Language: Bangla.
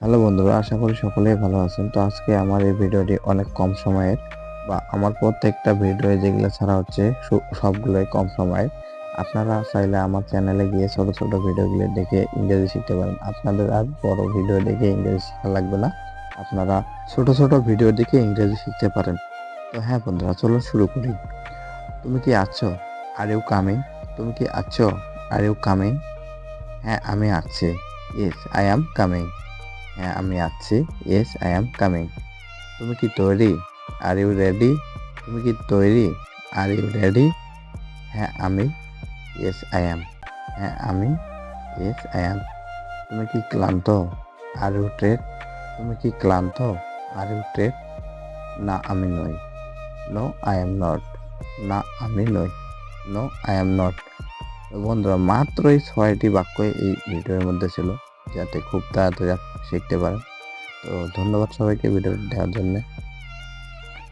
হ্যালো বন্ধুরা, আশা করি সকলেই ভালো আছেন। তো আজকে আমার এই ভিডিওটি অনেক কম সময়ের, বা আমার প্রত্যেকটা ভিডিও যেগুলো ছাড়া হচ্ছে সবগুলোই কম সময়ের। আপনারা চাইলে আমার চ্যানেলে গিয়ে ছোট ছোট ভিডিওগুলো দেখে ইংরেজি শিখতে পারেন। আপনাদের আর বড় ভিডিও দেখে ইংরেজি শেখা লাগবে না, আপনারা ছোট ছোট ভিডিও দেখে ইংরেজি শিখতে পারেন। তো হ্যাঁ বন্ধুরা, চলো শুরু করি। তুমি কি আছো? Are you coming? তুমি কি আছো? Are you coming? হ্যাঁ, আমি আছি। Yes, I am coming. হ্যাঁ, আমি আছি। Yes, I am coming. তুমি কি তৈরি? Are you ready? তুমি কি তৈরি? Are you ready? হ্যাঁ, আমি। Yes, I am. হ্যাঁ, আমি। Yes, I am. তুমি কি ক্লান্ত? Are you tired? তুমি কি ক্লান্ত? Are you tired? না, আমি নই। No, I am not. না, আমি নই। No, I am not. বন্ধুরা, মাত্র এই ৬টি বাক্য এই ভিডিওর মধ্যে ছিল, যাতে খুব তাড়াতাড়ি শিখতে পারেন। তো ধন্যবাদ সবাইকে ভিডিওটি দেখার জন্য।